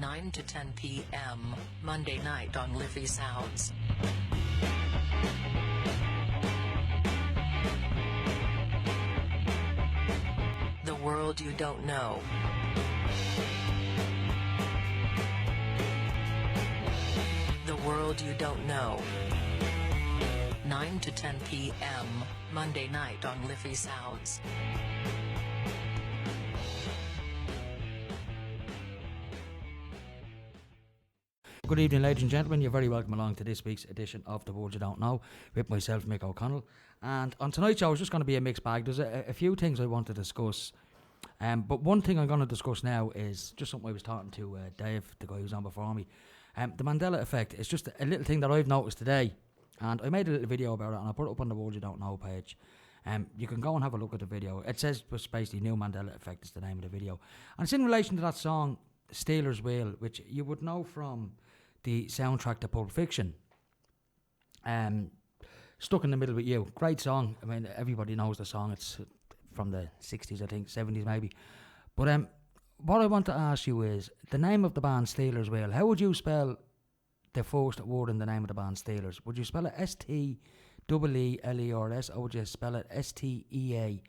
9 to 10 p.m., Monday night on Liffey Sounds. The world you don't know. The world you don't know. 9 to 10 p.m., Monday night on Liffey Sounds. Good evening, ladies and gentlemen. You're very welcome along to this week's edition of The World You Don't Know with myself, Mick O'Connell. And on tonight's show, it's just going to be a mixed bag. There's a few things I want to discuss. But one thing I'm going to discuss now is just something I was talking to Dave, the guy who was on before me. The Mandela Effect is just a little thing that I've noticed today. And I made a little video about it, and I put it up on the World You Don't Know page. You can go and have a look at the video. It says just basically New Mandela Effect is the name of the video. And it's in relation to that song, Stealers Wheel, which you would know from the soundtrack to Pulp Fiction. Stuck in the Middle with You. Great song. I mean, everybody knows the song. It's from the 60s, I think, 70s maybe. But what I want to ask you is, the name of the band Stealers Wheel, how would you spell the first word in the name of the band Stealers? Would you spell it S-T-E-E-L-E-R-S, or would you spell it S-T-E-A-L-E-R-S,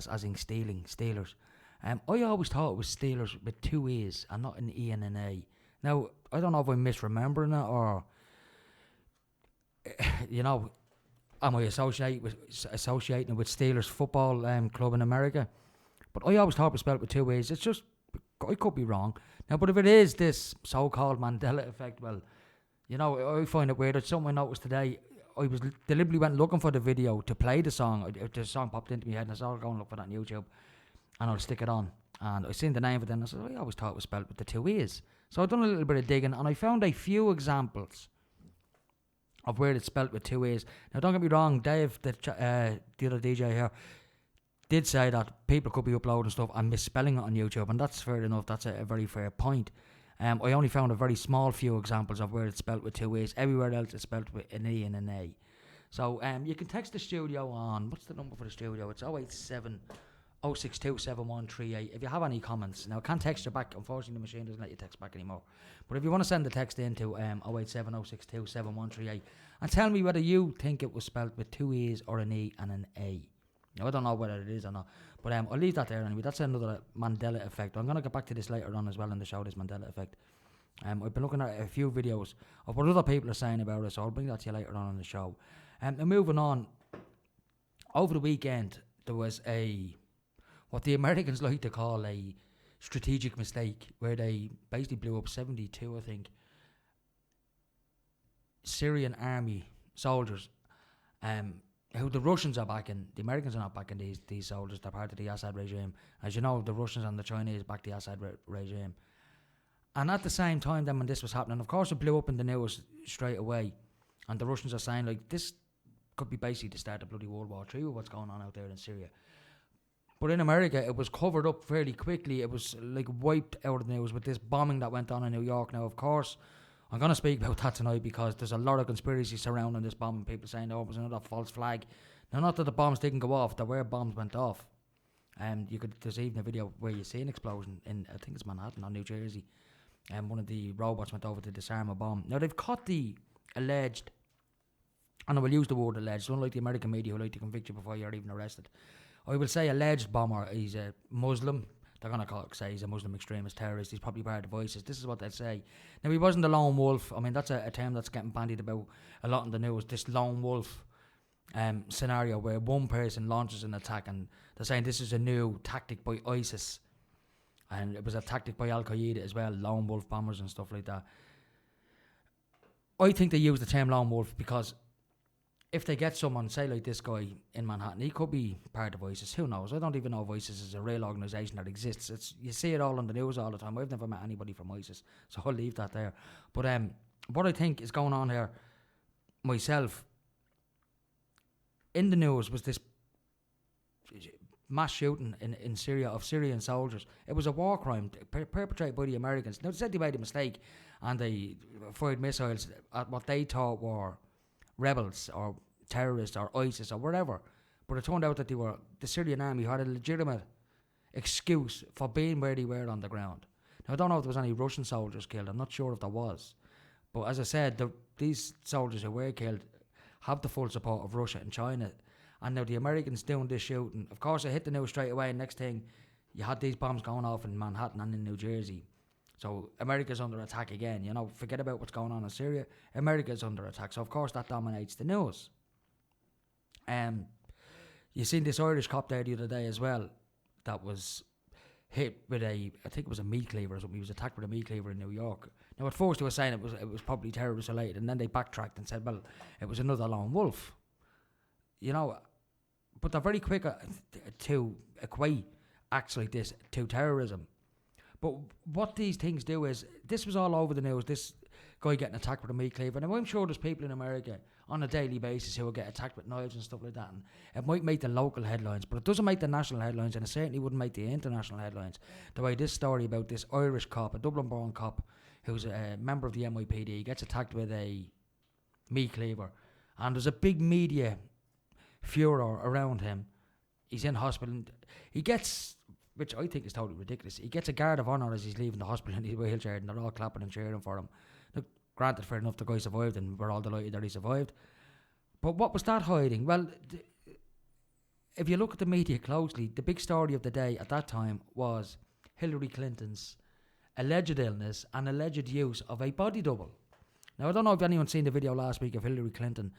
as in stealing, Stealers? I always thought it was Stealers with two E's and not an E and an A. Now, I don't know if I'm misremembering it or, you know, am I associating with Steelers football club in America? But I always thought it was spelled with two E's. It's just, I could be wrong. Now, but if it is this so-called Mandela Effect, well, you know, I find it weird. It's something I noticed today. I was deliberately went looking for the video to play the song. The song popped into my head and I said, I'll go and look for that on YouTube and I'll stick it on. And I seen the name of it and I said, I always thought it was spelled with the two E's. So I've done a little bit of digging and I found a few examples of where it's spelled with two E's. Now, don't get me wrong, Dave, the other DJ here, did say that people could be uploading stuff and misspelling it on YouTube, and that's fair enough. That's a very fair point. I only found a very small few examples of where it's spelled with two E's. Everywhere else it's spelled with an E and an A. So you can text the studio on, what's the number for the studio? It's 087 062 7138. If you have any comments, now I can't text you back. Unfortunately, the machine doesn't let you text back anymore. But if you want to send the text into 087 062 7138 and tell me whether you think it was spelled with two E's or an E and an A. Now, I don't know whether it is or not, but I'll leave that there anyway. That's another Mandela Effect. I'm going to get back to this later on as well in the show, this Mandela Effect. I've been looking at a few videos of what other people are saying about it, so I'll bring that to you later on in the show. And moving on, over the weekend, there was what the Americans like to call a strategic mistake, where they basically blew up 72, I think, Syrian army soldiers, who the Russians are backing. The Americans are not backing these soldiers. They're part of the Assad regime. As you know, the Russians and the Chinese back the Assad regime. And at the same time then when this was happening, of course it blew up in the news straight away. And the Russians are saying, like, this could be basically the start of bloody World War III with what's going on out there in Syria. But in America, it was covered up fairly quickly. It was like wiped out of the news with this bombing that went on in New York. Now, of course, I'm going to speak about that tonight because there's a lot of conspiracy surrounding this bombing. People saying, oh, it was another false flag. Now, not that the bombs didn't go off. There were bombs went off. There's even a video where you see an explosion in, I think it's Manhattan or New Jersey. And one of the robots went over to disarm a bomb. Now, they've caught the alleged, and I will use the word alleged, unlike the American media who like to convict you before you're even arrested. I will say alleged bomber. He's a Muslim. They're going to say he's a Muslim extremist terrorist. He's probably part of the ISIS. This is what they'll say. Now, he wasn't a lone wolf. I mean, that's a term that's getting bandied about a lot in the news. This lone wolf scenario where one person launches an attack and they're saying this is a new tactic by ISIS. And it was a tactic by Al-Qaeda as well, lone wolf bombers and stuff like that. I think they use the term lone wolf because if they get someone, say like this guy in Manhattan, he could be part of ISIS. Who knows? I don't even know if ISIS is a real organisation that exists. You see it all on the news all the time. I've never met anybody from ISIS, so I'll leave that there. But what I think is going on here, myself, in the news was this mass shooting in Syria of Syrian soldiers. It was a war crime perpetrated by the Americans. Now, they said they made a mistake and they fired missiles at what they thought were rebels or terrorists or ISIS or whatever. But it turned out that the Syrian army had a legitimate excuse for being where they were on the ground. Now, I don't know if there was any Russian soldiers killed. I'm not sure if there was. But as I said, these soldiers who were killed have the full support of Russia and China. And now the Americans doing this shooting, of course, it hit the news straight away. And next thing, you had these bombs going off in Manhattan and in New Jersey. So America's under attack again. You know, forget about what's going on in Syria. America's under attack. So, of course, that dominates the news. You seen this Irish cop there the other day as well that was hit with I think it was a meat cleaver or something. He was attacked with a meat cleaver in New York. Now, at first they were saying it was probably terrorist related, and then they backtracked and said, well, it was another lone wolf. You know, but they're very quick to equate acts like this to terrorism. But what these things do is, this was all over the news, this guy getting attacked with a meat cleaver. Now, I'm sure there's people in America on a daily basis who will get attacked with knives and stuff like that. And it might make the local headlines, but it doesn't make the national headlines, and it certainly wouldn't make the international headlines. The way this story about this Irish cop, a Dublin-born cop, who's a member of the NYPD, gets attacked with a meat cleaver. And there's a big media furor around him. He's in hospital. He gets, which I think is totally ridiculous, he gets a guard of honour as he's leaving the hospital in his wheelchair, and they're all clapping and cheering for him. Look, granted, fair enough, the guy survived, and we're all delighted that he survived. But what was that hiding? Well, if you look at the media closely, the big story of the day at that time was Hillary Clinton's alleged illness and alleged use of a body double. Now, I don't know if anyone's seen the video last week of Hillary Clinton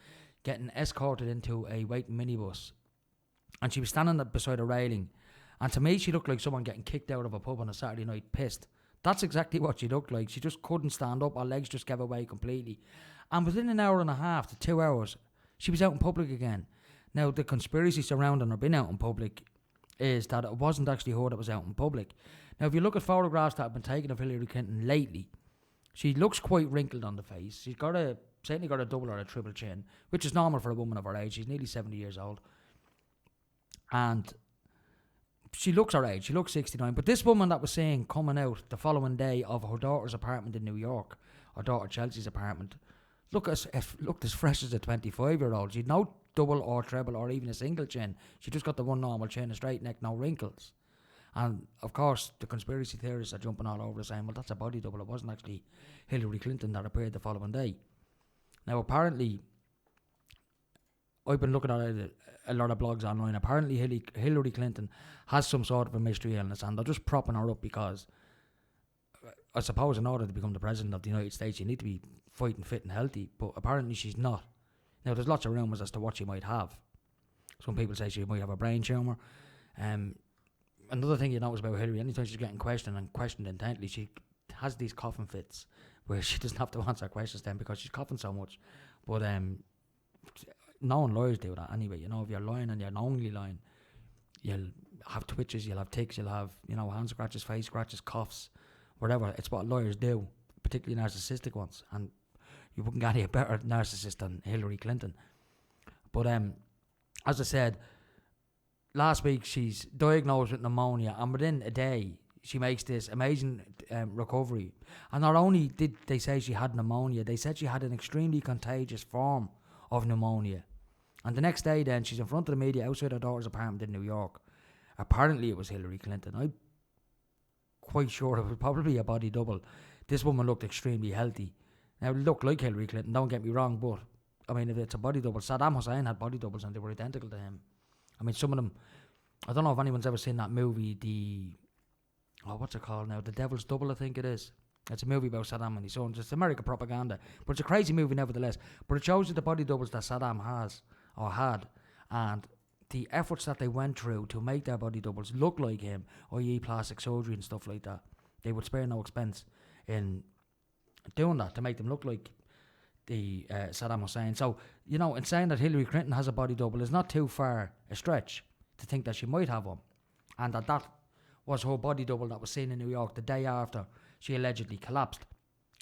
getting escorted into a waiting minibus, and she was standing beside a railing, and to me she looked like someone getting kicked out of a pub on a Saturday night pissed. That's exactly what she looked like. She just couldn't stand up, her legs just gave away completely, and within an hour and a half to 2 hours she was out in public again. Now, the conspiracy surrounding her being out in public is that it wasn't actually her that was out in public. Now, if you look at photographs that have been taken of Hillary Clinton lately, she looks quite wrinkled on the face. She's certainly got a double or a triple chin, which is normal for a woman of her age. She's nearly 70 years old. And she looks her age. She looks 69. But this woman that was saying coming out the following day of her daughter's apartment in New York, her daughter Chelsea's apartment, looked as fresh as a 25-year-old. She'd no double or treble or even a single chin. She just got the one normal chin, a straight neck, no wrinkles. And, of course, the conspiracy theorists are jumping all over saying, well, that's a body double. It wasn't actually Hillary Clinton that appeared the following day. Now, apparently, I've been looking at a lot of blogs online. Apparently, Hillary Clinton has some sort of a mystery illness, and they're just propping her up because, I suppose, in order to become the president of the United States, you need to be fighting fit and healthy, but apparently she's not. Now, there's lots of rumours as to what she might have. Some people say she might have a brain tumour. Another thing you notice about Hillary, anytime she's getting questioned and questioned intently, she has these coughing fits where she doesn't have to answer questions then because she's coughing so much. But no one liars do that anyway. You know, if you're lying and you're only lying, you'll have twitches, you'll have tics, you'll have, hand scratches, face scratches, coughs, whatever. It's what lawyers do, particularly narcissistic ones. And you wouldn't get any better narcissist than Hillary Clinton. But as I said, last week she's diagnosed with pneumonia, and within a day she makes this amazing recovery. And not only did they say she had pneumonia, they said she had an extremely contagious form of pneumonia. And the next day then, she's in front of the media outside her daughter's apartment in New York. Apparently it was Hillary Clinton. I'm quite sure it was probably a body double. This woman looked extremely healthy. Now, it looked like Hillary Clinton, don't get me wrong, but, I mean, if it's a body double, Saddam Hussein had body doubles and they were identical to him. I mean, some of them, I don't know if anyone's ever seen that movie, what's it called now? The Devil's Double, I think it is. It's a movie about Saddam and his sons. It's American propaganda, but it's a crazy movie nevertheless. But it shows you the body doubles that Saddam has, or had, and the efforts that they went through to make their body doubles look like him, i.e. plastic surgery and stuff like that. They would spare no expense in doing that to make them look like the Saddam Hussein. So, in saying that Hillary Clinton has a body double is not too far a stretch to think that she might have one, and that was her body double that was seen in New York the day after she allegedly collapsed.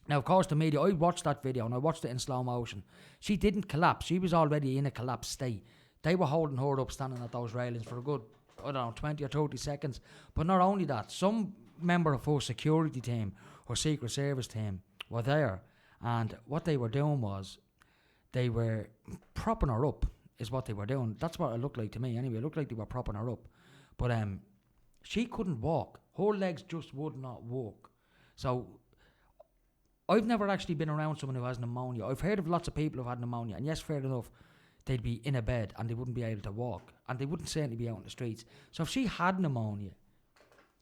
Now, of course, the media, I watched that video and I watched it in slow motion. She didn't collapse. She was already in a collapsed state. They were holding her up, standing at those railings for a good, 20 or 30 seconds. But not only that, some member of her security team, her Secret Service team, were there. And what they were doing was, they were propping her up, is what they were doing. That's what it looked like to me anyway. It looked like they were propping her up. But she couldn't walk. Her legs just would not walk. So I've never actually been around someone who has pneumonia. I've heard of lots of people who've had pneumonia, and yes, fair enough, they'd be in a bed and they wouldn't be able to walk, and they wouldn't certainly be out in the streets. So if she had pneumonia,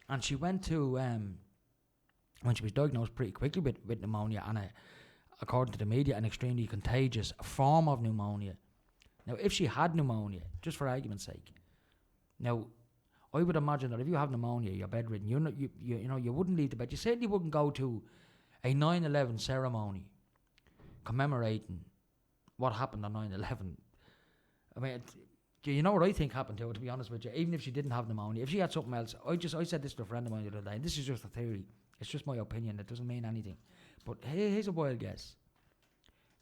and she went to, when she was diagnosed pretty quickly with pneumonia, and according to the media, an extremely contagious form of pneumonia. Now, if she had pneumonia, just for argument's sake, now, I would imagine that if you have pneumonia, you're bedridden, you wouldn't leave the bed. You certainly wouldn't go to a 9/11 ceremony commemorating what happened on 9/11. I mean, you know what I think happened to her, to be honest with you? Even if she didn't have pneumonia, if she had something else, I said this to a friend of mine the other day, and this is just a theory. It's just my opinion. It doesn't mean anything. But here's a wild guess.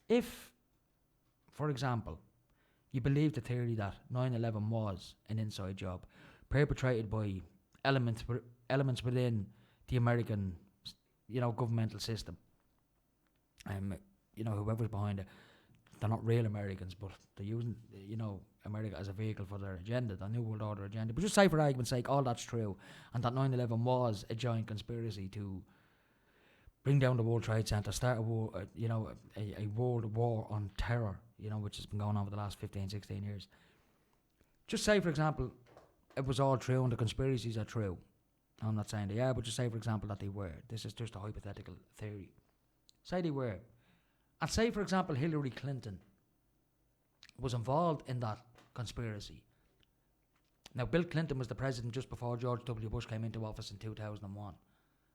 If, for example, you believe the theory that 9/11 was an inside job perpetrated by elements within the American, governmental system, whoever's behind it, they're not real Americans, but they're using, America as a vehicle for their agenda, the New World Order agenda. But just say for argument's sake, all that's true, and that 9/11 was a giant conspiracy to bring down the World Trade Center, start a war, a world war on terror, which has been going on for the last 15, 16 years. Just say, for example, it was all true and the conspiracies are true. I'm not saying they are, but just say, for example, that they were. This is just a hypothetical theory. Say they were. And say, for example, Hillary Clinton was involved in that conspiracy. Now, Bill Clinton was the president just before George W. Bush came into office in 2001.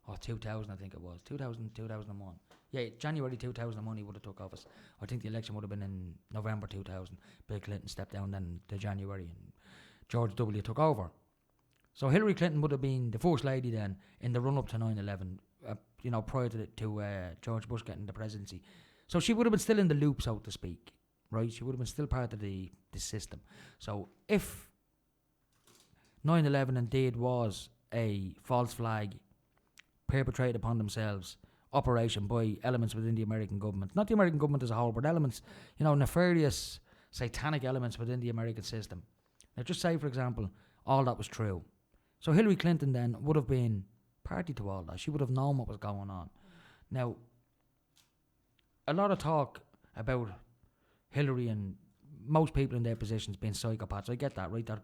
Or 2000, I think it was. 2001. Yeah, January 2001 he would have took office. I think the election would have been in November 2000. Bill Clinton stepped down then to January and George W. took over. So Hillary Clinton would have been the first lady then in the run-up to 9/11, prior to George Bush getting the presidency. So she would have been still in the loop, so to speak, right? She would have been still part of the system. So if 9/11 indeed was a false flag perpetrated upon themselves operation by elements within the American government, not the American government as a whole, but elements, nefarious, satanic elements within the American system. Now, just say, for example, all that was true. So Hillary Clinton then would have been party to all that. She would have known what was going on. Now, a lot of talk about Hillary and most people in their positions being psychopaths. I get that, right? That,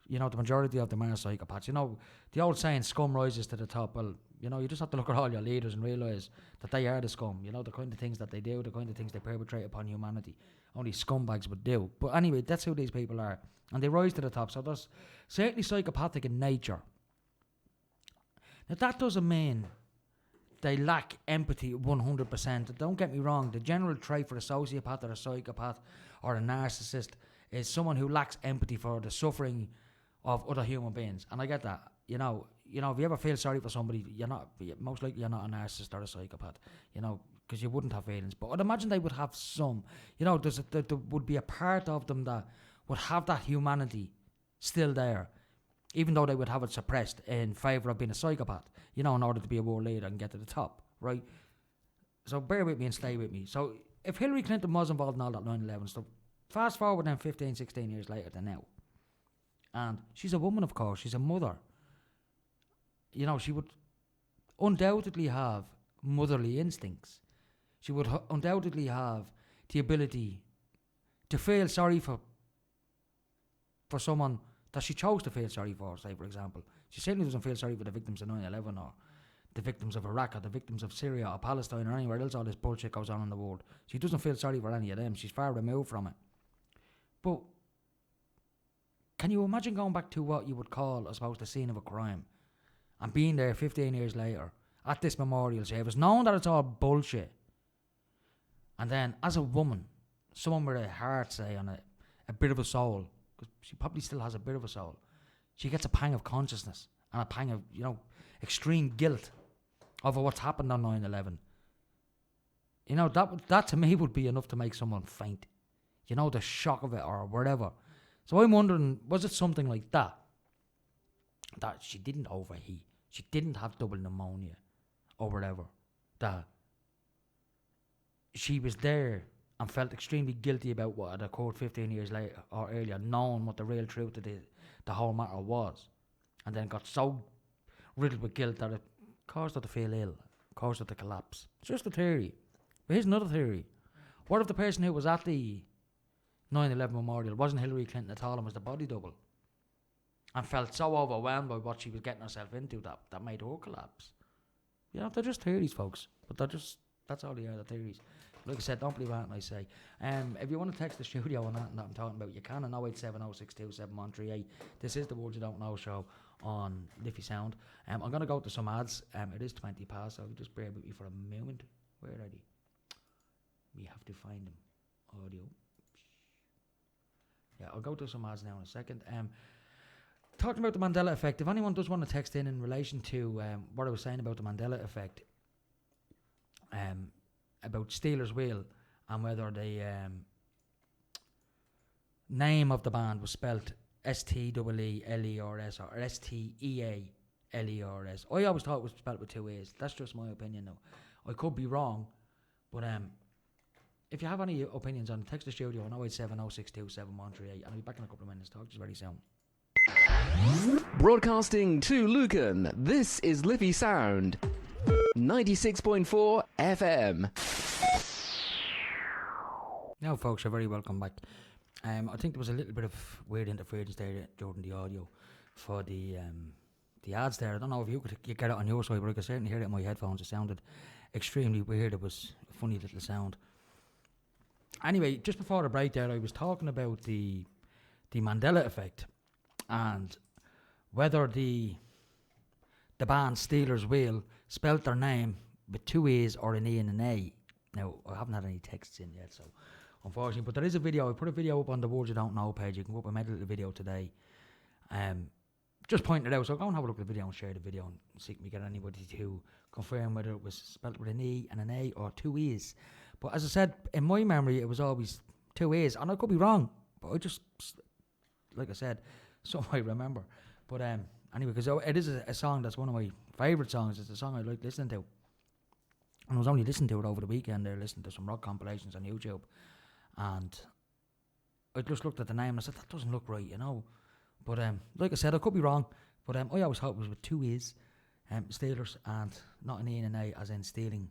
the majority of them are psychopaths. The old saying, scum rises to the top. Well, you just have to look at all your leaders and realise that they are the scum. The kind of things that they do, the kind of things they perpetrate upon humanity. Only scumbags would do. But anyway, that's who these people are. And they rise to the top. So there's certainly psychopathic in nature. Now, that doesn't mean they lack empathy 100%. Don't get me wrong. The general trait for a sociopath or a psychopath or a narcissist is someone who lacks empathy for the suffering of other human beings. And I get that. If you ever feel sorry for somebody, most likely you're not a narcissist or a psychopath, because you wouldn't have feelings. But I'd imagine they would have some. There would be a part of them that would have that humanity still there, even though they would have it suppressed in favour of being a psychopath, in order to be a world leader and get to the top, right? So bear with me and stay with me. So if Hillary Clinton was involved in all that 9/11 stuff, fast forward then 15, 16 years later to now, and she's a woman, of course, she's a mother. She would undoubtedly have motherly instincts. She would undoubtedly have the ability to feel sorry for someone that she chose to feel sorry for, say, for example. She certainly doesn't feel sorry for the victims of 9/11 or the victims of Iraq or the victims of Syria or Palestine or anywhere else all this bullshit goes on in the world. She doesn't feel sorry for any of them. She's far removed from it. But can you imagine going back to what you would call, I suppose, the scene of a crime and being there 15 years later at this memorial service, knowing that it's all bullshit, and then as a woman, someone with a heart, say, and a bit of a soul, because she probably still has a bit of a soul, she gets a pang of consciousness and a pang of, extreme guilt over what's happened on 9/11. That to me would be enough to make someone faint. The shock of it or whatever. So I'm wondering, was it something like that? That she didn't overheat, she didn't have double pneumonia or whatever. That she was there and felt extremely guilty about what had occurred 15 years later or earlier, knowing what the real truth of the whole matter was, and then got so riddled with guilt that it caused her to feel ill. caused it to collapse. It's just a theory. But here's another theory. What if the person who was at the 9/11 memorial wasn't Hillary Clinton at all and was the body double? And felt so overwhelmed by what she was getting herself into that made her collapse. You know, they're just theories, folks. But that's all they are, the theories. Like I said, don't believe anything I say. If you want to text the studio on that I'm talking about, you can on 08706271138. This is the World You Don't Know show on Liffey Sound. I'm going to go to some ads. It is 20 past, so just bear with me for a moment. Where are they? We have to find them. Audio. Yeah, I'll go to some ads now in a second. Talking about the Mandela Effect, if anyone does want to text in relation to what I was saying about the Mandela Effect, about Steelers Wheel, and whether the name of the band was spelt Steelers or Stealears. I always thought it was spelt with two A's. That's just my opinion now. I could be wrong, but if you have any opinions on it, text the studio on 08706271138, and I'll be back in a couple of minutes. Talk to you very soon. Broadcasting to Lucan, this is Liffey Sound, 96.4 FM. Now, folks, you're very welcome back. I think there was a little bit of weird interference there during the audio for the ads there. I don't know if you get it on your side, but I could certainly hear it in my headphones. It sounded extremely weird. It was a funny little sound. Anyway, just before the break there, I was talking about the Mandela Effect and whether the band Steelers Wheel spelt their name with two A's or an E and an A. Now, I haven't had any texts in yet, so unfortunately, but there is a video. I put a video up on the World You Don't Know page. You can go up. I made a little video today, just pointing it out. So go and have a look at the video and share the video and see if we get anybody to confirm whether it was spelt with an E and an A or two E's. But as I said, in my memory, it was always two A's, and I could be wrong. But I just, like I said, so I remember. But anyway, because it is a song that's one of my favourite songs. It's a song I like listening to. And I was only listening to it over the weekend there, listening to some rock compilations on YouTube. And I just looked at the name and I said, that doesn't look right, you know. But like I said, I could be wrong. But I always thought it was with two E's, Steelers, and not an E and an A, as in stealing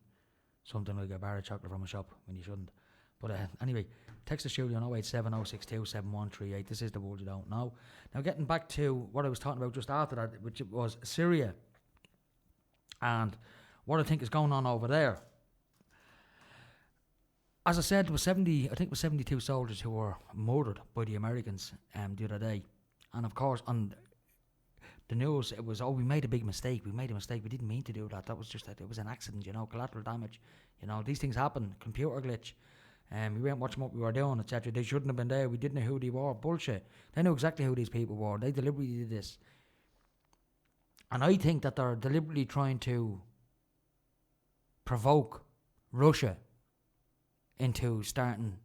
something like a bar of chocolate from a shop when you shouldn't. But anyway, text the studio on 08706271138. This is the World You Don't Know. Now, getting back to what I was talking about just after that, which was Syria, and what I think is going on over there. As I said, there was 72 soldiers who were murdered by the Americans the other day. And of course, on the news, it was, we made a big mistake. We didn't mean to do that. That was just that it was an accident, you know, collateral damage. You know, these things happen. Computer glitch. We weren't watching what we were doing, etc. They shouldn't have been there. We didn't know who they were. Bullshit. They knew exactly who these people were. They deliberately did this. And I think that they're deliberately trying to provoke Russia into starting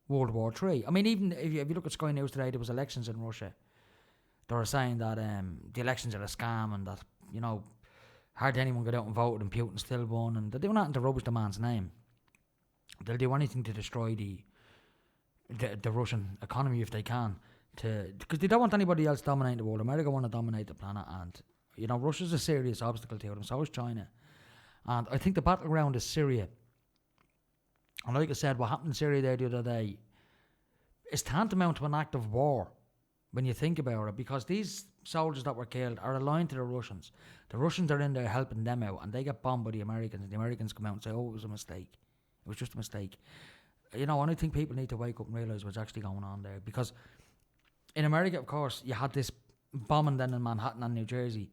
World War III. I mean, even if you look at Sky News today, there was elections in Russia. They were saying that the elections are a scam and that, you know, hardly anyone got out and voted and Putin still won, and they're doing nothing to rubbish the man's name. They'll do anything to destroy the Russian economy if they can, because they don't want anybody else dominating the world. America want to dominate the planet, and, you know, Russia's a serious obstacle to them, so is China. And I think the battleground is Syria. And like I said, what happened in Syria there the other day is tantamount to an act of war when you think about it, because these soldiers that were killed are aligned to the Russians. The Russians are in there helping them out, and they get bombed by the Americans, and the Americans come out and say, oh, it was a mistake. It was just a mistake. You know, and I think people need to wake up and realise what's actually going on there, because in America, of course, you had this bombing then in Manhattan and New Jersey,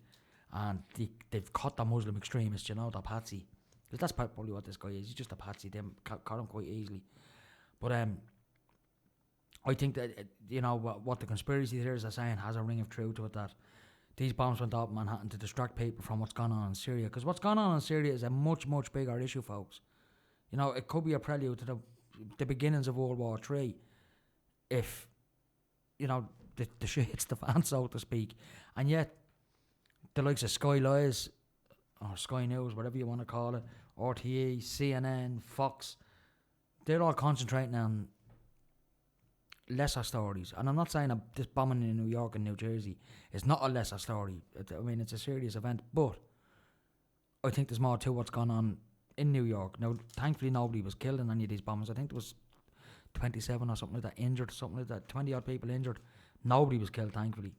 and they've caught the Muslim extremists, you know, the patsy. Because that's probably what this guy is. He's just a patsy. They caught him quite easily. But I think that, you know, what the conspiracy theorists are saying has a ring of truth to it, that these bombs went off in Manhattan to distract people from what's going on in Syria. Because what's going on in Syria is a much, much bigger issue, folks. You know, it could be a prelude to the beginnings of World War III if, you know, the shit hits the fan, so to speak. And yet, the likes of Sky Lies, or Sky News, whatever you want to call it, RTE, CNN, Fox, they're all concentrating on lesser stories. And I'm not saying that this bombing in New York and New Jersey is not a lesser story. I mean, it's a serious event, but I think there's more to what's gone on in New York. Now, thankfully, nobody was killed in any of these bombings. I think there was 27 or something like that injured, something like that, 20 odd people injured. Nobody was killed, thankfully.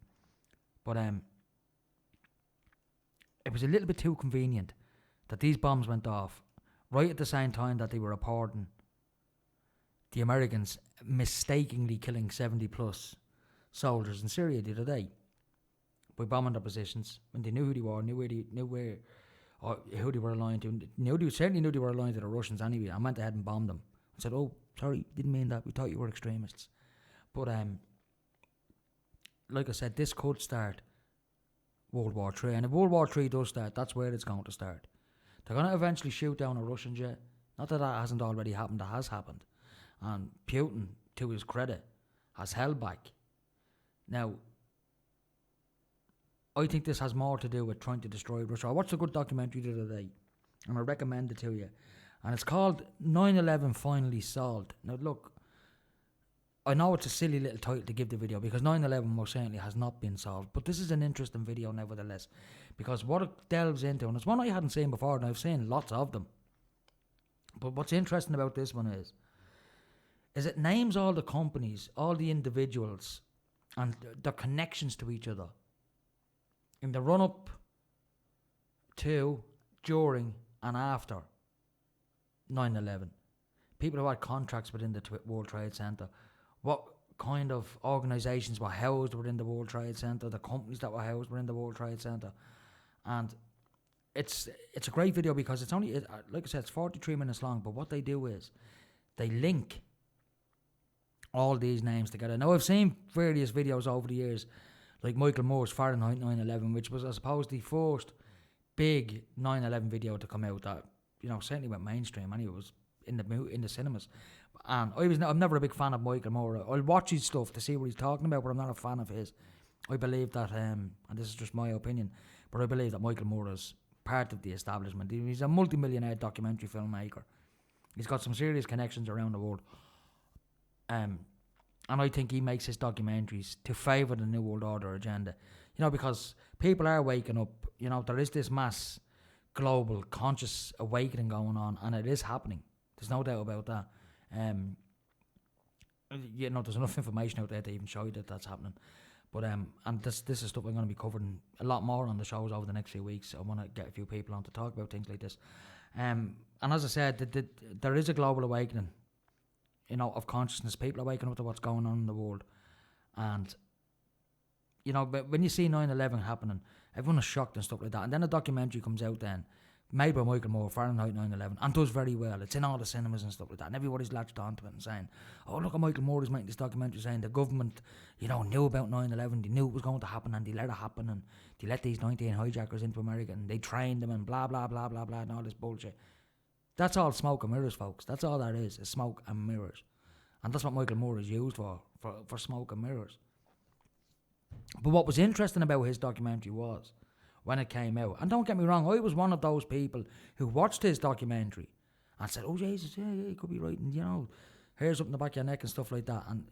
But it was a little bit too convenient that these bombs went off right at the same time that they were reporting the Americans mistakenly killing 70 plus soldiers in Syria the other day by bombing their positions when they knew who they were, who they were aligned to. Certainly knew they were aligned to the Russians anyway. I went ahead and bombed them. I said, "Oh, sorry, didn't mean that. We thought you were extremists." But like I said, this could start World War III, and if World War III does start, that's where it's going to start. They're going to eventually shoot down a Russian jet. Not that hasn't already happened, that has happened. And Putin, to his credit, has held back. Now, I think this has more to do with trying to destroy Russia. I watched a good documentary the other day, and I recommend it to you. And it's called 9/11 Finally Solved. Now, look, I know it's a silly little title to give the video because 9/11 most certainly has not been solved. But this is an interesting video nevertheless, because what it delves into, and it's one I hadn't seen before, and I've seen lots of them. But what's interesting about this one is it names all the companies, all the individuals, and their connections to each other in the run-up to, during, and after 9/11. People who had contracts within the World Trade Center. What kind of organisations were housed within the World Trade Center, the companies that were housed within the World Trade Center. And it's a great video because it's only, like I said, it's 43 minutes long, but what they do is they link all these names together. Now, I've seen various videos over the years, like Michael Moore's Fahrenheit 9/11, which was, I suppose, the first big 9/11 video to come out that, certainly went mainstream, and it was in the cinemas. And I'm never a big fan of Michael Moore. I'll watch his stuff to see what he's talking about, but I'm not a fan of his. I believe that, and this is just my opinion, but I believe that Michael Moore is part of the establishment. He's a multi-millionaire documentary filmmaker. He's got some serious connections around the world. And I think he makes his documentaries to favour the New World Order agenda. Because people are waking up. There is this mass global conscious awakening going on, and it is happening. There's no doubt about that. There's enough information out there to even show you that that's happening. But and this is stuff I'm going to be covering a lot more on the shows over the next few weeks. I want to get a few people on to talk about things like this. And as I said, there is a global awakening, of consciousness. People are waking up to what's going on in the world. And, but when you see 9/11 happening, everyone is shocked and stuff like that. And then a documentary comes out then, made by Michael Moore, Fahrenheit 9/11, and does very well. It's in all the cinemas and stuff like that. And everybody's latched onto it and saying, "Oh, look at Michael Moore is making this documentary saying the government, knew about 9/11. They knew it was going to happen and they let it happen and they let these 19 hijackers into America and they trained them and blah, blah, blah, blah, blah, and all this bullshit." That's all smoke and mirrors, folks. That's all that is smoke and mirrors. And that's what Michael Moore is used for smoke and mirrors. But what was interesting about his documentary was, when it came out, and don't get me wrong, I was one of those people who watched his documentary and said, "Oh, Jesus, yeah, he could be right, and hairs up in the back of your neck and stuff like that." And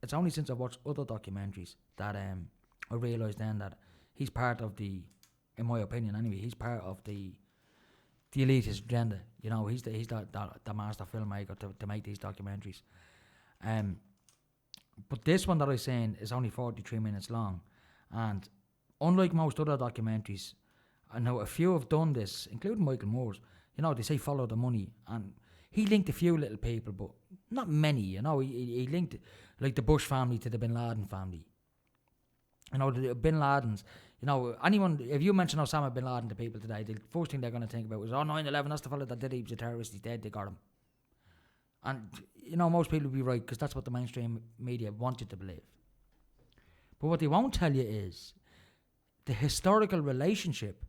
it's only since I've watched other documentaries that I realised then that he's part of the, in my opinion anyway, he's part of the elitist agenda. He's the master filmmaker to make these documentaries. But this one that I seen is only 43 minutes long, and unlike most other documentaries, I know a few have done this, including Michael Moore's. They say follow the money, and he linked a few little people, but not many. He linked like the Bush family to the Bin Laden family. The Bin Ladens. Anyone, if you mention Osama Bin Laden to people today, the first thing they're going to think about is, 9/11, that's the fellow that did it, he was a terrorist, he's dead, they got him. And, most people will be right, because that's what the mainstream media want you to believe. But what they won't tell you is the historical relationship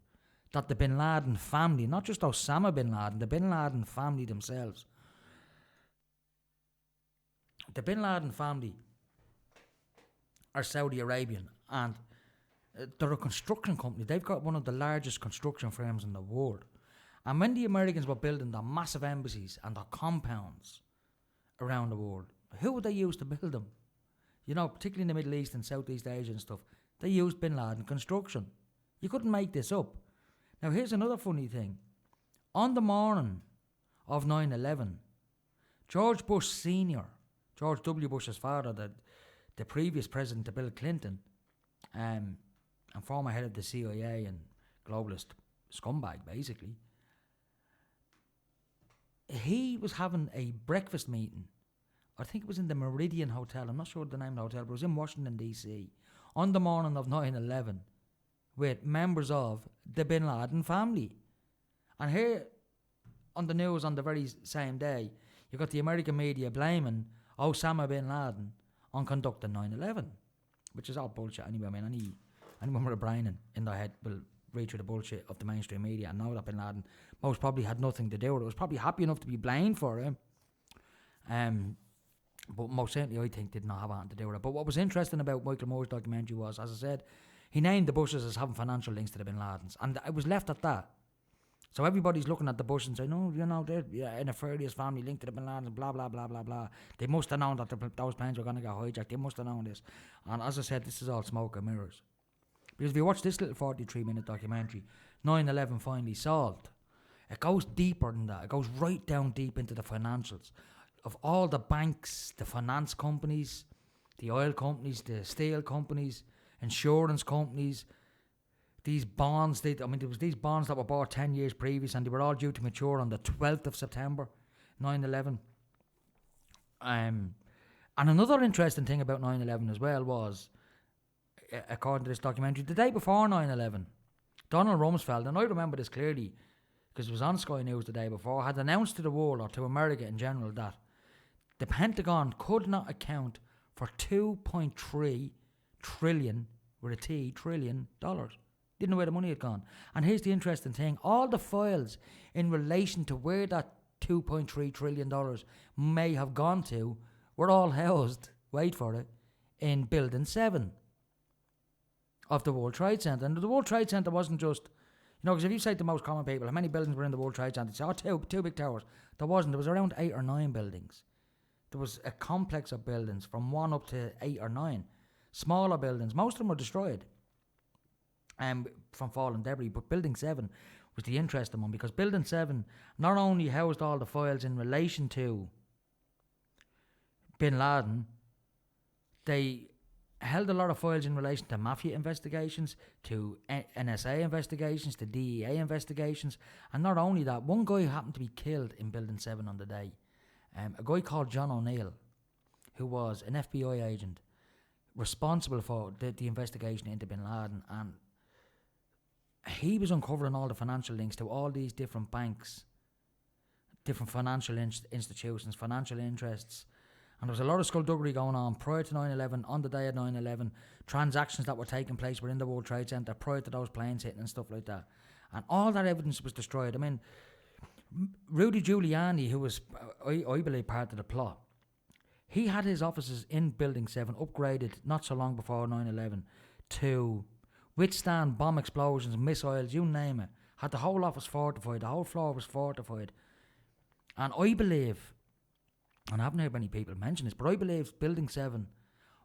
that the Bin Laden family, not just Osama Bin Laden, the Bin Laden family themselves, the Bin Laden family are Saudi Arabian, and they're a construction company. They've got one of the largest construction firms in the world. And when the Americans were building their massive embassies and their compounds around the world, who would they use to build them? Particularly in the Middle East and Southeast Asia and stuff, they used Bin Laden construction. You couldn't make this up. Now, here's another funny thing. On the morning of 9/11, George Bush Sr., George W. Bush's father, the previous president of Bill Clinton, and former head of the CIA and globalist scumbag, basically, he was having a breakfast meeting. I think it was in the Meridian Hotel. I'm not sure the name of the hotel, but it was in Washington, D.C. on the morning of 9/11 with members of the Bin Laden family. And here on the news on the very same day, you got the American media blaming Osama bin Laden on conducting 9/11, which is all bullshit anyway. I mean, anyone with a brain in their head will read through the bullshit of the mainstream media and know that bin Laden most probably had nothing to do with it. Was probably happy enough to be blamed for it. But most certainly I think did not have anything to do with it. But what was interesting about Michael Moore's documentary was, as I said, he named the Bushes as having financial links to the bin Ladens. And it was left at that. So everybody's looking at the Bush and saying, no, they're in a nefarious family linked to the bin Ladens, blah, blah, blah, blah, blah. They must have known that those planes were going to get hijacked. They must have known this. And as I said, this is all smoke and mirrors. Because if you watch this little 43-minute documentary, 9/11 finally solved, it goes deeper than that. It goes right down deep into the financials of all the banks, the finance companies, the oil companies, the steel companies, insurance companies, these bonds. There was these bonds that were bought 10 years previous and they were all due to mature on the 12th of September, 9/11. And another interesting thing about 9/11 as well was, according to this documentary, the day before 9/11, Donald Rumsfeld, and I remember this clearly because it was on Sky News the day before, had announced to the world, or to America in general, that the Pentagon could not account for $2.3 trillion, with a T, trillion dollars. Didn't know where the money had gone. And here's the interesting thing. All the files in relation to where that $2.3 trillion may have gone to were all housed, wait for it, in Building 7 of the World Trade Center. And the World Trade Center wasn't just, because if you say to most common people, how many buildings were in the World Trade Center? They say, two big towers. There wasn't. There was around 8 or 9 buildings. There was a complex of buildings from 1 up to 8 or 9. Smaller buildings. Most of them were destroyed from fallen debris. But Building 7 was the interesting one, because Building 7 not only housed all the files in relation to Bin Laden, they held a lot of files in relation to mafia investigations, to NSA investigations, to DEA investigations. And not only that, one guy happened to be killed in Building 7 on the day. A guy called John O'Neill, who was an FBI agent responsible for the investigation into Bin Laden, and he was uncovering all the financial links to all these different banks, different financial institutions, financial interests. And there was a lot of skullduggery going on prior to 9/11, on the day of 9/11, transactions that were taking place within the World Trade Center prior to those planes hitting and stuff like that. And all that evidence was destroyed. I mean, Rudy Giuliani, who was, I believe, part of the plot, he had his offices in Building 7 upgraded not so long before 9/11 to withstand bomb explosions, missiles, you name it. Had the whole office fortified, the whole floor was fortified. And I believe, and I haven't heard many people mention this, but I believe Building 7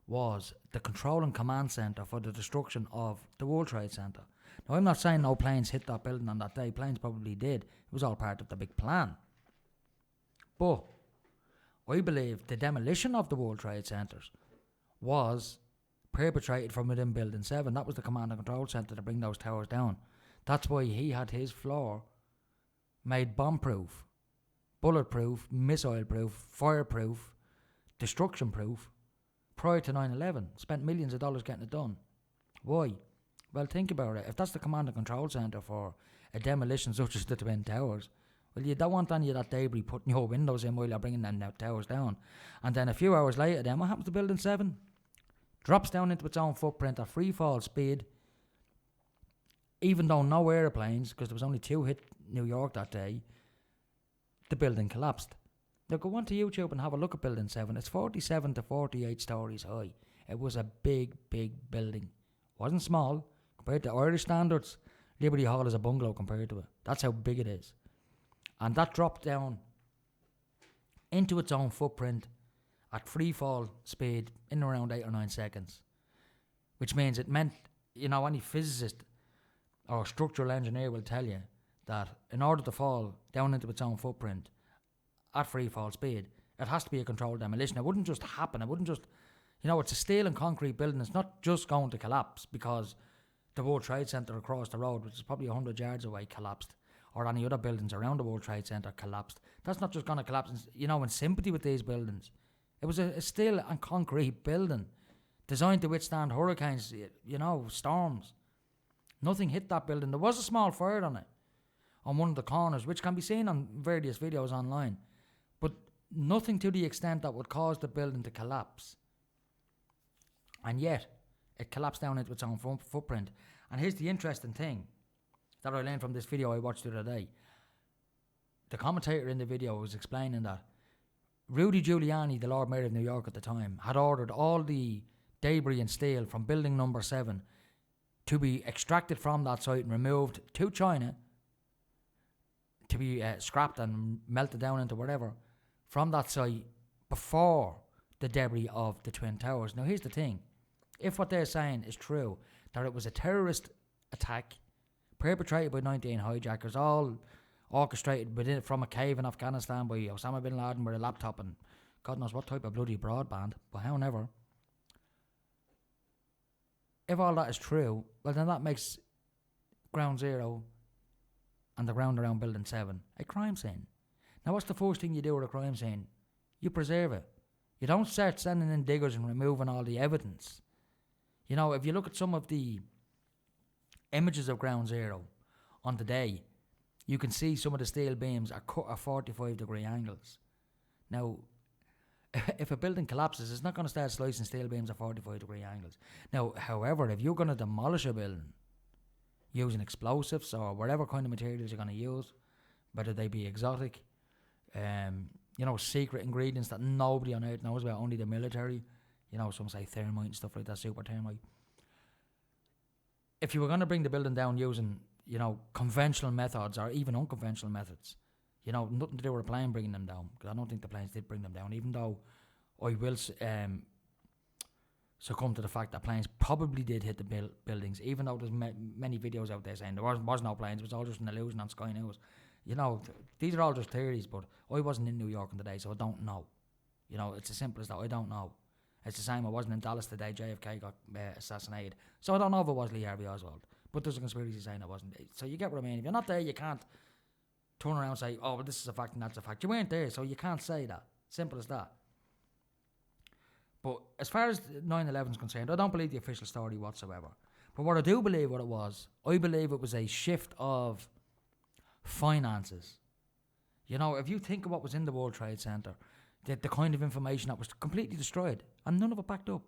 was the control and command centre for the destruction of the World Trade Center. Now, I'm not saying no planes hit that building on that day. Planes probably did. It was all part of the big plan. But I believe the demolition of the World Trade Centers was perpetrated from within Building 7. That was the command and control centre to bring those towers down. That's why he had his floor made bomb-proof, bulletproof, missile-proof, fireproof, destruction-proof prior to 9/11. Spent millions of dollars getting it done. Why? Well, think about it. If that's the command and control centre for a demolition such as the Twin Towers, well, you don't want any of that debris putting your windows in while you're bringing them towers down. And then a few hours later, then what happens to Building 7? Drops down into its own footprint at free fall speed, even though no aeroplanes, because there was only 2 hit New York that day, the building collapsed. Now go on to YouTube and have a look at Building 7. It's 47 to 48 stories high. It was a big, big building. Wasn't small. Compared to Irish standards, Liberty Hall is a bungalow compared to it. That's how big it is. And that dropped down into its own footprint at free fall speed in around 8 or 9 seconds. Which means it meant, any physicist or a structural engineer will tell you that in order to fall down into its own footprint at free fall speed, it has to be a controlled demolition. It wouldn't just happen. It wouldn't just, it's a steel and concrete building. It's not just going to collapse because the World Trade Center across the road, which is probably 100 yards away, collapsed, or any other buildings around the World Trade Center collapsed. That's not just going to collapse, in sympathy with these buildings. It was a steel and concrete building designed to withstand hurricanes, storms. Nothing hit that building. There was a small fire on it, on one of the corners, which can be seen on various videos online, but nothing to the extent that would cause the building to collapse. And yet, it collapsed down into its own footprint. And here's the interesting thing that I learned from this video I watched the other day. The commentator in the video was explaining that Rudy Giuliani, the Lord Mayor of New York at the time, had ordered all the debris and steel from building number 7 to be extracted from that site and removed to China to be scrapped and melted down into whatever from that site before the debris of the Twin Towers. Now here's the thing. If what they're saying is true, that it was a terrorist attack perpetrated by 19 hijackers, all orchestrated from a cave in Afghanistan by Osama bin Laden with a laptop and God knows what type of bloody broadband, but however, if all that is true, well then that makes Ground Zero and the ground around Building 7 a crime scene. Now what's the first thing you do with a crime scene? You preserve it. You don't start sending in diggers and removing all the evidence. If you look at some of the images of Ground Zero on the day, you can see some of the steel beams are cut at 45-degree angles. Now, if a building collapses, it's not going to start slicing steel beams at 45-degree angles. Now, however, if you're going to demolish a building using explosives or whatever kind of materials you're going to use, whether they be exotic, secret ingredients that nobody on earth knows about, only the military, some say thermite and stuff like that, super thermite. If you were going to bring the building down using, conventional methods or even unconventional methods, nothing to do with a plane bringing them down, because I don't think the planes did bring them down, even though I will succumb to the fact that planes probably did hit the buildings, even though there's many videos out there saying there was no planes, it was all just an illusion on Sky News. These are all just theories, but I wasn't in New York on the day, so I don't know. It's as simple as that. I don't know. It's the same. I wasn't in Dallas the day JFK got assassinated, so I don't know if it was Lee Harvey Oswald. But there's a conspiracy saying it wasn't. So you get what I mean. If you're not there, you can't turn around and say, "Oh, well, this is a fact and that's a fact." You weren't there, so you can't say that. Simple as that. But as far as 9/11 is concerned, I don't believe the official story whatsoever. But what I do believe what it was, I believe it was a shift of finances. If you think of what was in the World Trade Center, the kind of information that was completely destroyed and none of it backed up.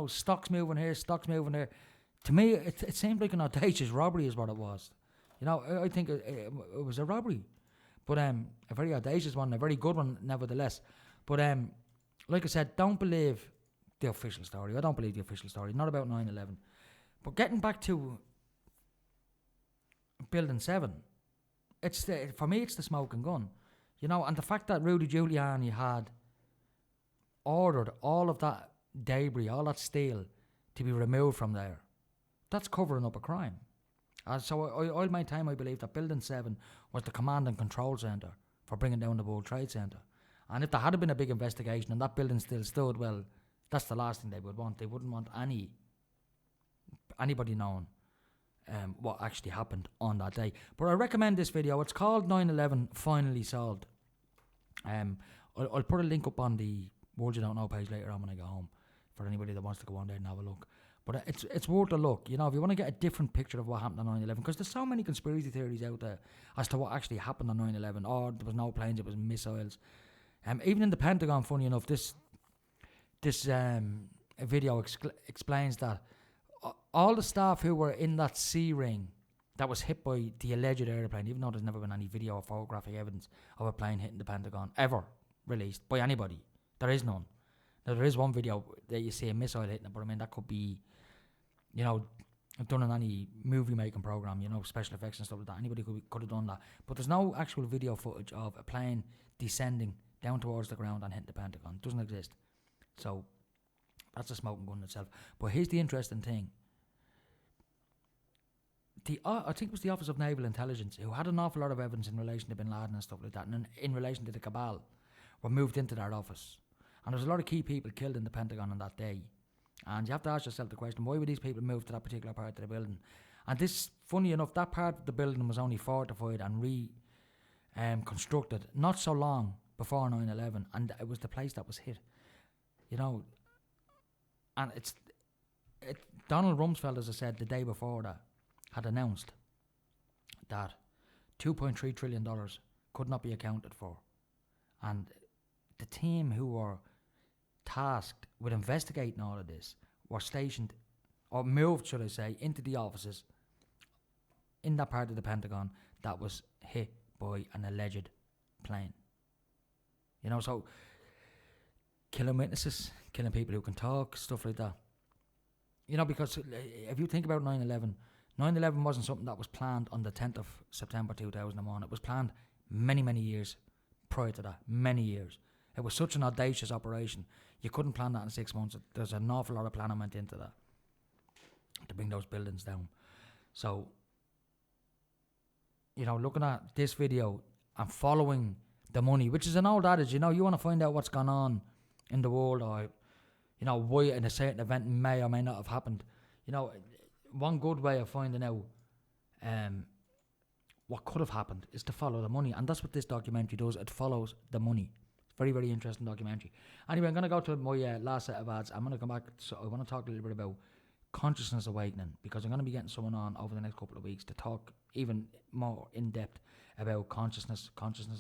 Stocks moving here, stocks moving there. To me, it seemed like an audacious robbery is what it was. I think it was a robbery. But a very audacious one, a very good one nevertheless. But like I said, don't believe the official story. I don't believe the official story, not about 9/11. But getting back to Building 7, for me it's the smoking gun. And the fact that Rudy Giuliani had ordered all of that debris, all that steel, to be removed from there, that's covering up a crime. So I'll maintain, I believe, that Building 7 was the command and control centre for bringing down the World Trade Centre. And if there had been a big investigation and that building still stood, well, that's the last thing they would want. They wouldn't want anybody knowing what actually happened on that day. But I recommend this video. It's called 9/11 Finally Solved. I'll put a link up on the World You Don't Know page later on when I go home for anybody that wants to go on there and have a look. But it's worth a look, if you want to get a different picture of what happened on 9/11, because there's so many conspiracy theories out there as to what actually happened on 9/11. Oh, there was no planes, it was missiles. Even in the Pentagon, funny enough, this video explains that all the staff who were in that C ring that was hit by the alleged airplane, even though there's never been any video or photographic evidence of a plane hitting the Pentagon ever released by anybody. There is none. Now, there is one video that you see a missile hitting it, but I mean, that could be, done in any movie making program, special effects and stuff like that. Anybody could have done that. But there's no actual video footage of a plane descending down towards the ground and hitting the Pentagon. It doesn't exist. So that's a smoking gun in itself. But here's the interesting thing. I think it was the Office of Naval Intelligence, who had an awful lot of evidence in relation to Bin Laden and stuff like that, and in relation to the cabal, were moved into that office. And there was a lot of key people killed in the Pentagon on that day. And you have to ask yourself the question, why were these people moved to that particular part of the building? And this, funny enough, that part of the building was only fortified and constructed not so long before 9/11, and it was the place that was hit. You know, and Donald Rumsfeld, as I said, the day before that, had announced that $2.3 trillion could not be accounted for. And the team who were tasked with investigating all of this were stationed, or moved, should I say, into the offices in that part of the Pentagon that was hit by an alleged plane. You know, so killing witnesses, killing people who can talk, stuff like that. You know, because if you think about 9/11, 9/11 wasn't something that was planned on the 10th of September 2001. It was planned many, many years prior to that, many years. It was such an audacious operation. You couldn't plan that in 6 months. There's an awful lot of planning went into that to bring those buildings down. So, you know, looking at this video and following the money, which is an old adage, you know, you want to find out what's gone on in the world, or, you know, why in a certain event may or may not have happened. You know, one good way of finding out what could have happened is to follow the money. And that's what this documentary does. It follows the money. Very, very interesting documentary. Anyway, I'm going to go to my last set of ads. I'm going to come back. So I want to talk a little bit about consciousness awakening, because I'm going to be getting someone on over the next couple of weeks to talk even more in depth about consciousness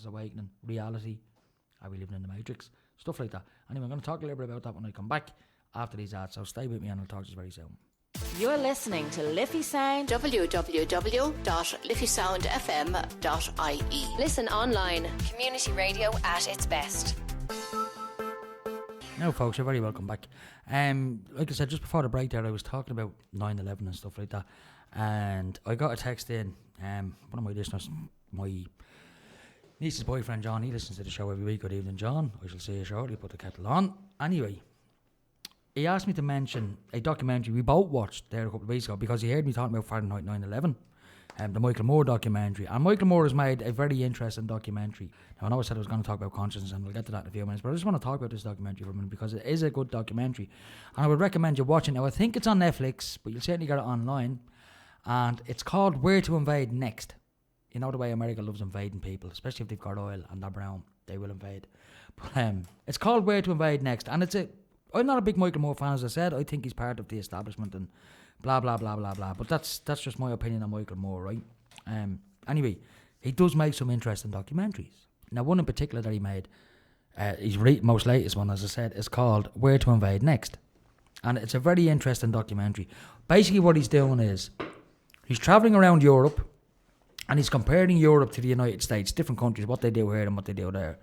awakening, reality. Are we living in the Matrix? Stuff like that. Anyway, I'm going to talk a little bit about that when I come back after these ads. So stay with me and I'll talk to you very soon. You're listening to Liffey Sound, www.liffeysoundfm.ie. Listen online. Community radio at its best. Now, folks, you're very welcome back. Like I said, just before the break there, I was talking about 9/11 and stuff like that, and I got a text in. One of my listeners, my niece's boyfriend John, he listens to the show every week. Good evening, John. I shall see you shortly. Put the kettle on. Anyway, he asked me to mention a documentary we both watched there a couple of weeks ago, because he heard me talking about Fahrenheit 9/11, the Michael Moore documentary. And Michael Moore has made a very interesting documentary. Now, I know I said I was going to talk about consciousness, and we'll get to that in a few minutes, but I just want to talk about this documentary for a minute, because it is a good documentary. And I would recommend you watching it. Now, I think it's on Netflix, but you'll certainly get it online. And it's called Where to Invade Next. You know the way America loves invading people, especially if they've got oil and they're brown, they will invade. But it's called Where to Invade Next. And I'm not a big Michael Moore fan, as I said. I think he's part of the establishment and blah, blah, blah, blah, blah. But that's just my opinion on Michael Moore, right? Anyway, he does make some interesting documentaries. Now, one in particular that he made, his most latest one, as I said, is called Where to Invade Next. And it's a very interesting documentary. Basically, what he's doing is he's travelling around Europe, and he's comparing Europe to the United States, different countries, what they do here and what they do there.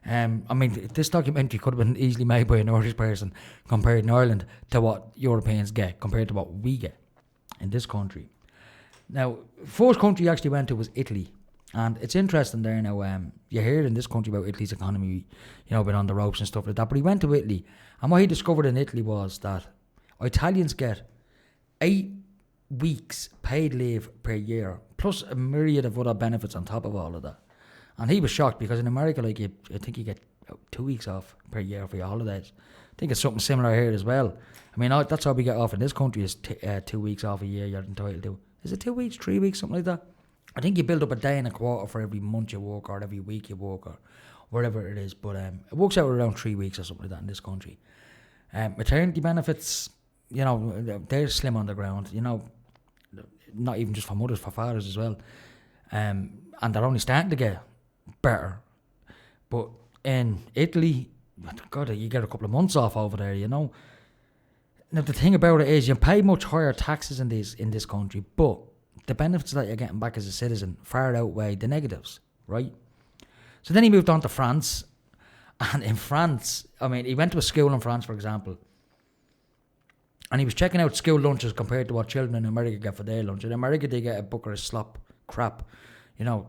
I mean, this documentary could have been easily made by an Irish person comparing Ireland to what Europeans get compared to what we get in this country. Now, first country he actually went to was Italy, and it's interesting there now. You hear in this country about Italy's economy, you know, been on the ropes and stuff like that. But he went to Italy, and what he discovered in Italy was that Italians get 8 weeks paid leave per year, plus a myriad of other benefits on top of all of that. And he was shocked, because in America, I think you get 2 weeks off per year for your holidays. I think it's something similar here as well. I mean, that's all we get off in this country is 2 weeks off a year you're entitled to. Is it 2 weeks, 3 weeks, something like that? I think you build up a day and a quarter for every month you work, or every week you work, or whatever it is. But it works out around 3 weeks or something like that in this country. Maternity benefits, you know, they're slim on the ground, you know, not even just for mothers, for fathers as well. And they're only starting to get better. But in Italy, God, you get a couple of months off over there, you know. Now, the thing about it is you pay much higher taxes in this country, but the benefits that you're getting back as a citizen far outweigh the negatives, right? So then he moved on to France. And in France, I mean, he went to a school in France, for example, and he was checking out school lunches compared to what children in America get for their lunch. In America, they get a bucket of slop, crap, you know,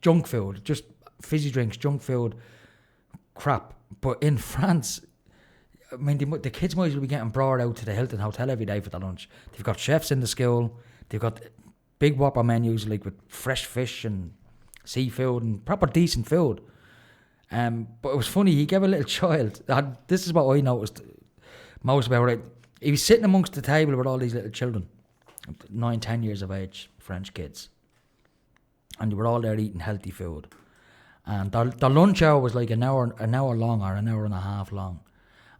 junk food, just fizzy drinks, junk food, crap. But in France, I mean, the kids might as well be getting brought out to the Hilton Hotel every day for their lunch. They've got chefs in the school. They've got big whopper menus like with fresh fish and seafood and proper decent food. But it was funny, he gave a little child, this is what I noticed most about it. He was sitting amongst the table with all these little children, 9, 10 years of age, French kids. And they were all there eating healthy food. And the lunch hour was like an hour long or an hour and a half long.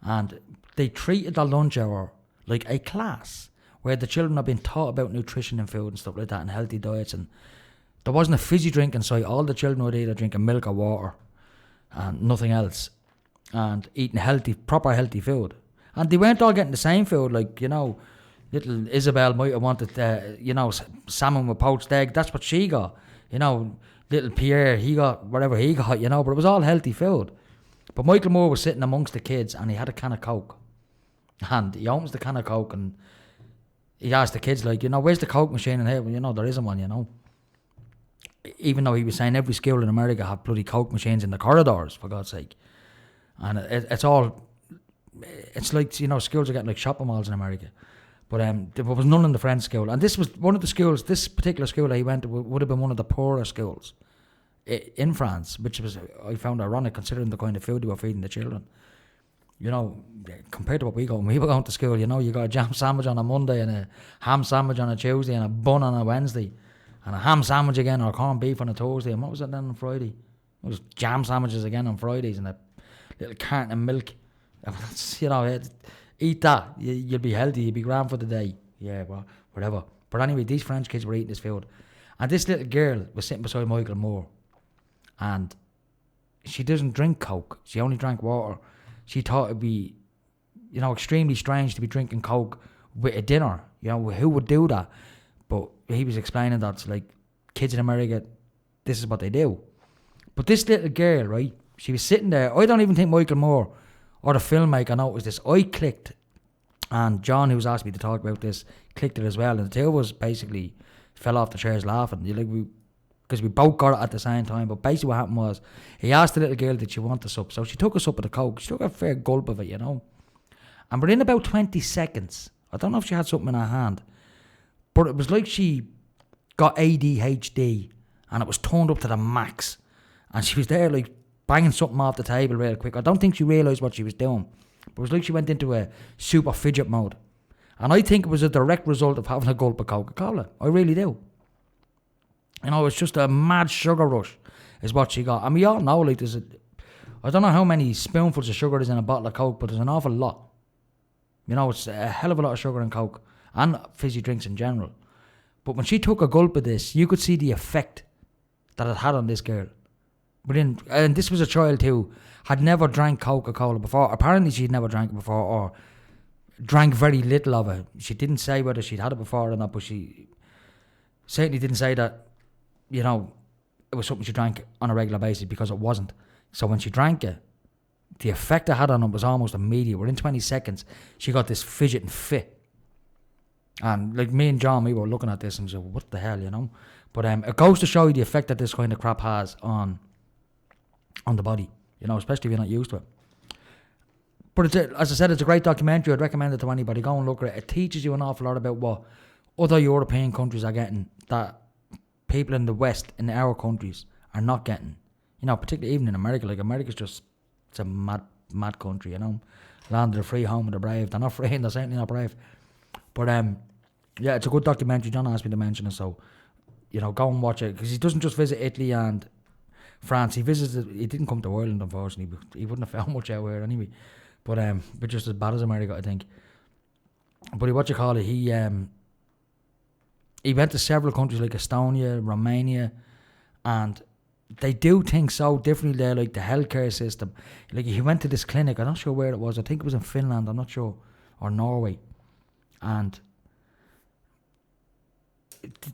And they treated the lunch hour like a class where the children have been taught about nutrition and food and stuff like that and healthy diets. And there wasn't a fizzy drink inside. All the children would either drinking milk or water and nothing else, and eating proper healthy food. And they weren't all getting the same food, like, little Isabel might have wanted, salmon with poached egg. That's what she got. Little Pierre, he got whatever he got, but it was all healthy food. But Michael Moore was sitting amongst the kids, and he had a can of Coke. And he opens the can of Coke, and he asked the kids, like, where's the Coke machine in here? Well, there isn't one, Even though he was saying every school in America have bloody Coke machines in the corridors, for God's sake. And it's like, schools are getting like shopping malls in America. But there was none in the French school. And this was one of the schools, this particular school that he went to would have been one of the poorer schools in France, which I found ironic considering the kind of food they were feeding the children. Compared to what we got when we were going to school, you got a jam sandwich on a Monday and a ham sandwich on a Tuesday and a bun on a Wednesday. And a ham sandwich again, or corned beef on a Thursday. And what was it then on Friday? It was jam sandwiches again on Fridays and a little carton of milk. Eat that. You'll be healthy. You'll be grand for the day. Yeah, well, whatever. But anyway, these French kids were eating this food. And this little girl was sitting beside Michael Moore. And she doesn't drink Coke. She only drank water. She thought it'd be, extremely strange to be drinking Coke with a dinner. Who would do that? But he was explaining that, like, kids in America, this is what they do. But this little girl, right, she was sitting there. I don't even think Michael Moore or the filmmaker noticed this. I clicked, and John, who's asked me to talk about this, clicked it as well. And the two of us basically fell off the chairs laughing. Because we both got it at the same time. But basically what happened was, he asked the little girl, did she want the sup? So she took a sup of the Coke. She took a fair gulp of it, And within about 20 seconds, I don't know if she had something in her hand, but it was like she got ADHD and it was turned up to the max. And she was there like banging something off the table real quick. I don't think she realised what she was doing. But it was like she went into a super fidget mode. And I think it was a direct result of having a gulp of Coca-Cola. I really do. It's just a mad sugar rush is what she got. And we all know, like, I don't know how many spoonfuls of sugar is in a bottle of Coke, but there's an awful lot. It's a hell of a lot of sugar in Coke. And fizzy drinks in general. But when she took a gulp of this, you could see the effect that it had on this girl. And this was a child who had never drank Coca-Cola before. Apparently she'd never drank it before, or drank very little of it. She didn't say whether she'd had it before or not, but she certainly didn't say that, it was something she drank on a regular basis, because it wasn't. So when she drank it, the effect it had on her was almost immediate. Within 20 seconds, she got this fidget and fit. And like me and John, we were looking at this and said, what the hell, But it goes to show you the effect that this kind of crap has on the body, especially if you're not used to it. But as I said, it's a great documentary. I'd recommend it to anybody. Go and look at it. It teaches you an awful lot about what other European countries are getting that people in the West, in our countries, are not getting. Particularly even in America. Like, America's just, it's a mad country, Land of the free, home of the brave. They're not free and they're certainly not brave. But yeah, it's a good documentary. John asked me to mention it, so go and watch it, because he doesn't just visit Italy and France. He didn't come to Ireland, unfortunately. He wouldn't have found much out here anyway. But just as bad as America, I think. But he went to several countries like Estonia, Romania, and they do things so differently there, like the healthcare system. Like, he went to this clinic, I'm not sure where it was. I think it was in Finland, I'm not sure, or Norway. And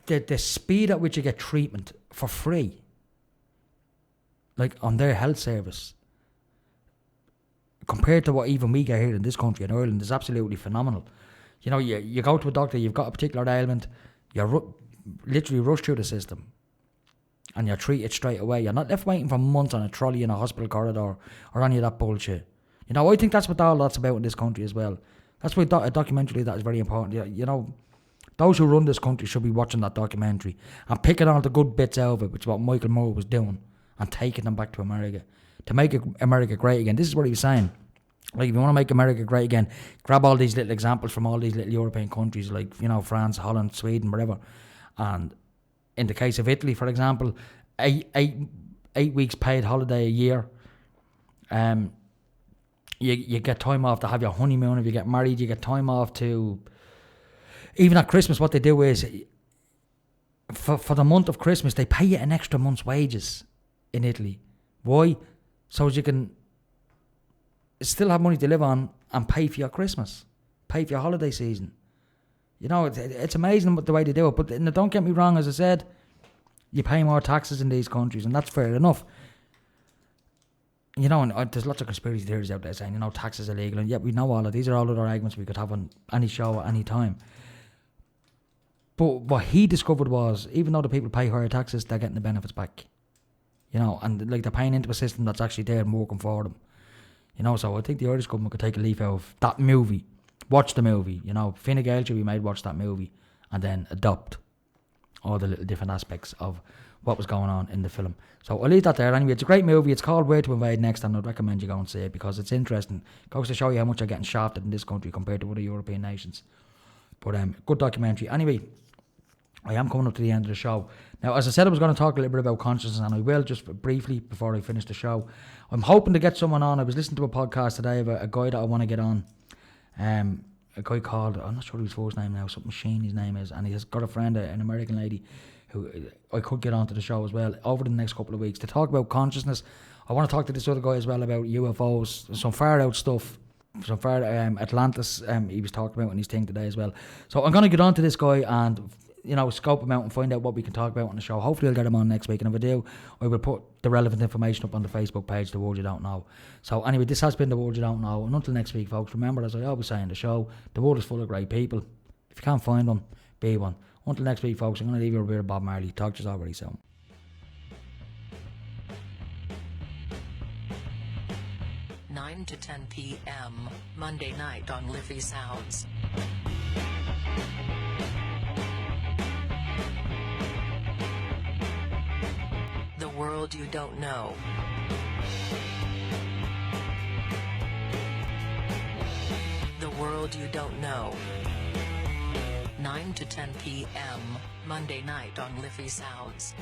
the speed at which you get treatment for free, like on their health service, compared to what even we get here in this country, in Ireland, is absolutely phenomenal. You go to a doctor, you've got a particular ailment, you're literally rushed through the system and you're treated straight away. You're not left waiting for months on a trolley in a hospital corridor or any of that bullshit. I think that's what all that's about in this country as well. That's why a documentary like that is very important. Those who run this country should be watching that documentary and picking all the good bits out of it, which is what Michael Moore was doing, and taking them back to America to make America great again. This is what he was saying. Like, if you want to make America great again, grab all these little examples from all these little European countries, like, France, Holland, Sweden, whatever. And in the case of Italy, for example, eight weeks paid holiday a year. You get time off to have your honeymoon. If you get married, you get time off to... Even at Christmas, what they do is, for the month of Christmas, they pay you an extra month's wages in Italy. Why? So as you can still have money to live on and pay for your Christmas, pay for your holiday season. It's amazing the way they do it. But don't get me wrong, as I said, you pay more taxes in these countries, and that's fair enough. And there's lots of conspiracy theories out there saying, tax is illegal. And yet we know all of these are all other arguments we could have on any show at any time. But what he discovered was, even though the people pay higher taxes, they're getting the benefits back. And like, they're paying into a system that's actually there and working for them. So I think the Irish government could take a leaf out of that movie, watch the movie. Fine Gael should be made watch that movie, and then adopt all the little different aspects of what was going on in the film. So I'll leave that there. Anyway, it's a great movie. It's called Where to Invade Next, and I'd recommend you go and see it because it's interesting. It goes to show you how much they're getting shafted in this country compared to other European nations. But good documentary. Anyway, I am coming up to the end of the show. Now, as I said, I was going to talk a little bit about consciousness, and I will just briefly before I finish the show. I'm hoping to get someone on. I was listening to a podcast today of a guy that I want to get on. A guy called, I'm not sure his first name now, something Sheen his name is, and he has got a friend, an American lady, who I could get onto the show as well over the next couple of weeks to talk about consciousness. I want to talk to this other guy as well about UFOs, some far out stuff, some far Atlantis he was talking about in his thing today as well. So I'm going to get on to this guy and scope him out and find out what we can talk about on the show. Hopefully I'll get him on next week, and if I do, I will put the relevant information up on the Facebook page, The World You Don't Know. So anyway, this has been The World You Don't Know, and until next week, folks, remember, as I always say in the show, the world is full of great people. If you can't find one, be one. Until next week, folks, I'm going to leave you with a bit of Bob Marley. Talk to you all very soon. Nine to 10 p.m. Monday night on Liffey Sounds. The world you don't know. The world you don't know. 9 to 10 p.m. Monday night on Liffey Sounds.